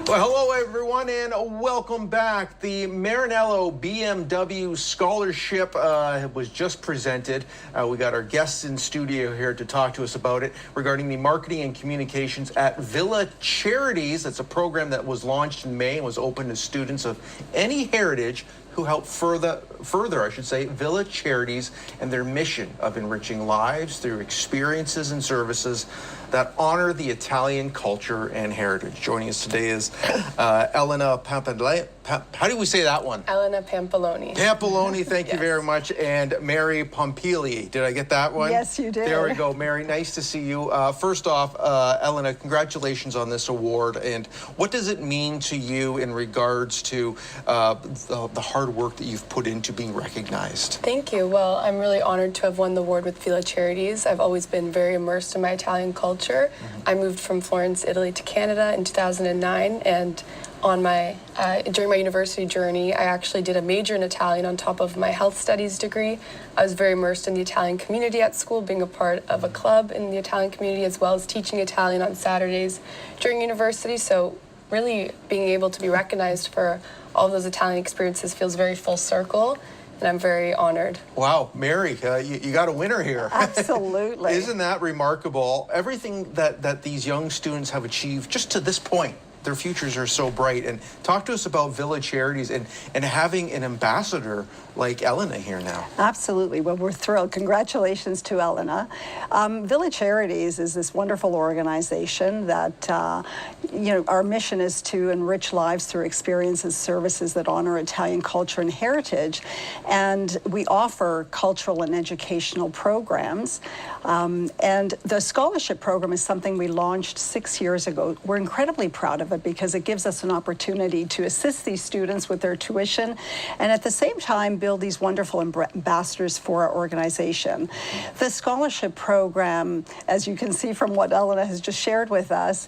Well, hello everyone and welcome back. The Marinello BMW Scholarship was just presented. We got our guests in studio here to talk to us about it regarding the marketing and communications at Villa Charities. That's a program that was launched in May and was open to students of any heritage who help further, Villa Charities and their mission of enriching lives through experiences and services that honor the Italian culture and heritage. Joining us today is Elena Pampaloni. How do we say that one? Elena Pampaloni. Pampaloni, thank you very much. And Mary Pompili. Did I get that one? Yes, you did. There we go. Mary, nice to see you. First off, Elena, congratulations on this award. And what does it mean to you in regards to the hard work that you've put into being recognized? Thank you. Well, I'm really honored to have won the award with Villa Charities. I've always been very immersed in my Italian culture. I moved from Florence, Italy to Canada in 2009, and during my university journey, I actually did a major in Italian on top of my health studies degree. I was very immersed in the Italian community at school, being a part of a club in the Italian community, as well as teaching Italian on Saturdays during university. So really being able to be recognized for all of those Italian experiences feels very full circle, and I'm very honored. Wow, Mary, you got a winner here. Absolutely. Isn't that remarkable? Everything that these young students have achieved just to this point, their futures are so bright. And talk to us about Villa Charities and having an ambassador like Elena here now. Absolutely. Well, we're thrilled. Congratulations to Elena. Villa Charities is this wonderful organization that, our mission is to enrich lives through experiences, services that honor Italian culture and heritage. And we offer cultural and educational programs. And the scholarship program is something we launched 6 years ago. We're incredibly proud of it because it gives us an opportunity to assist these students with their tuition and at the same time build these wonderful ambassadors for our organization. The scholarship program, as you can see from what Elena has just shared with us,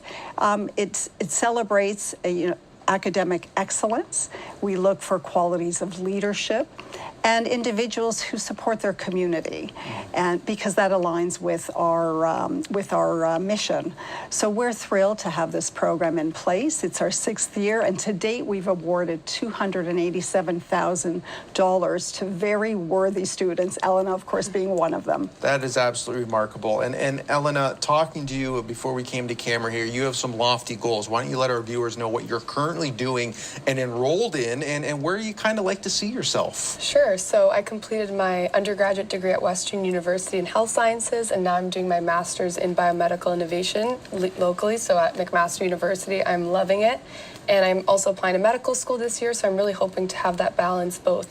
it celebrates academic excellence. We look for qualities of leadership and individuals who support their community, and because that aligns with our mission. So we're thrilled to have this program in place. It's our 6th year, and to date we've awarded $287,000 to very worthy students, Elena, of course, being one of them. That is absolutely remarkable. And Elena, talking to you before we came to camera here, you have some lofty goals. Why don't you let our viewers know what you're currently doing and enrolled in, and where you kind of like to see yourself? Sure. So I completed my undergraduate degree at Western University in Health Sciences, and now I'm doing my master's in biomedical innovation locally, so at McMaster University. I'm loving it. And I'm also applying to medical school this year, so I'm really hoping to have that balance both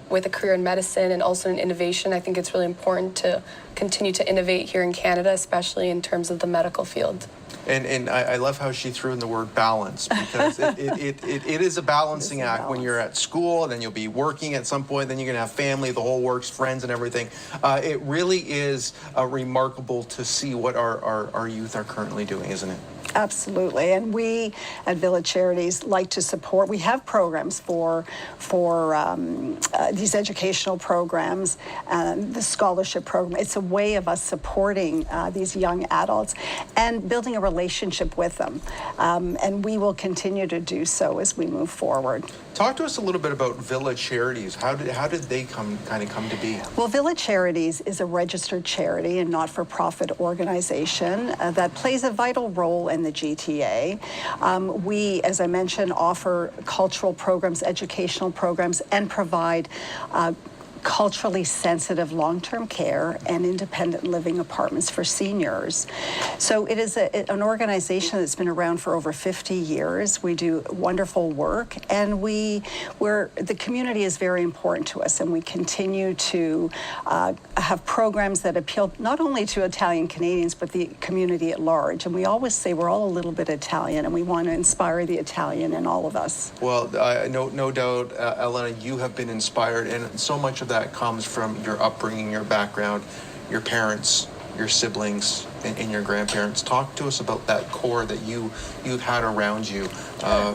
with a career in medicine and also in innovation. I think it's really important to continue to innovate here in Canada, especially in terms of the medical field. And I love how she threw in the word balance, because it is a balancing act when you're at school, and then you'll be working at some point, then you're gonna have family, the whole works, friends and everything. It really is remarkable to see what our youth are currently doing, isn't it? Absolutely, and we at Villa Charities like to support. We have programs for these educational programs, the scholarship program. It's a way of us supporting these young adults and building a relationship with them, and we will continue to do so as we move forward. Talk to us a little bit about Villa Charities. How did they come to be? Well, Villa Charities is a registered charity and not-for-profit organization that plays a vital role in the GTA. We, as I mentioned, offer cultural programs, educational programs, and provide culturally sensitive long-term care and independent living apartments for seniors. So it is an organization that's been around for over 50 years. We do wonderful work, and the community is very important to us, and we continue to have programs that appeal not only to Italian Canadians but the community at large. And we always say we're all a little bit Italian, and we want to inspire the Italian in all of us. Well, no doubt, Elena, you have been inspired, and so much of that comes from your upbringing, your background, your parents, your siblings, and your grandparents. Talk to us about that core that you've had around you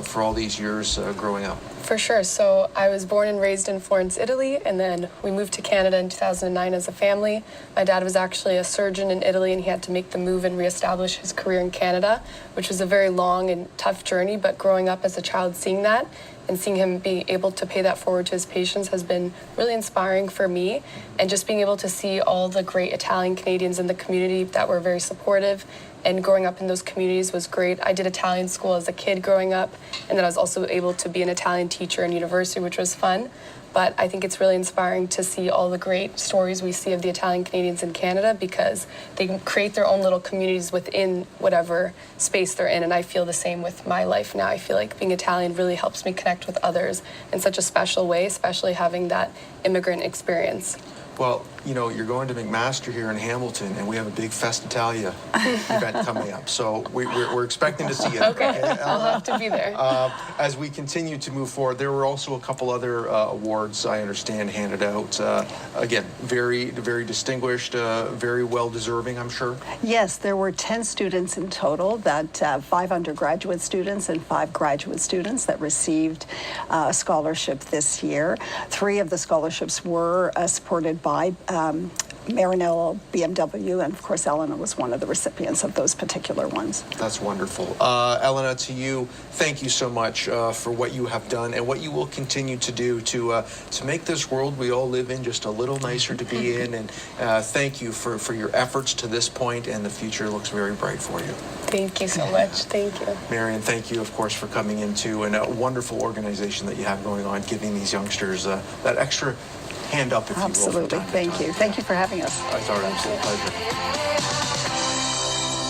for all these years growing up. For sure. So I was born and raised in Florence, Italy, and then we moved to Canada in 2009 as a family. My dad was actually a surgeon in Italy, and he had to make the move and reestablish his career in Canada, which was a very long and tough journey. But growing up as a child, seeing that and seeing him be able to pay that forward to his patients has been really inspiring for me. And just being able to see all the great Italian Canadians in the community that were very supportive, and growing up in those communities was great. I did Italian school as a kid growing up, and then I was also able to be an Italian teacher in university, which was fun. But I think it's really inspiring to see all the great stories we see of the Italian Canadians in Canada, because they can create their own little communities within whatever space they're in. And I feel the same with my life now. I feel like being Italian really helps me connect with others in such a special way, especially having that immigrant experience. Well, you know, you're going to McMaster here in Hamilton, and we have a big Fest Italia event coming up. So we're expecting to see it. Okay. I'll have to be there. As we continue to move forward, there were also a couple other awards, I understand, handed out. Again, very, very distinguished, very well-deserving, I'm sure. Yes, there were 10 students in total, that 5 undergraduate students and 5 graduate students that received a scholarship this year. 3 of the scholarships were supported by Marinello BMW, and of course Elena was one of the recipients of those particular ones. That's wonderful. Elena, to you, thank you so much for what you have done and what you will continue to do to make this world we all live in just a little nicer to be in. And thank you for your efforts to this point, and the future looks very bright for you. Thank you so much. Thank you. Marion, thank you, of course, for coming into a wonderful organization that you have going on, giving these youngsters that extra hand up, if you will. Absolutely. Thank you. Thank you for having us. It's our absolute pleasure.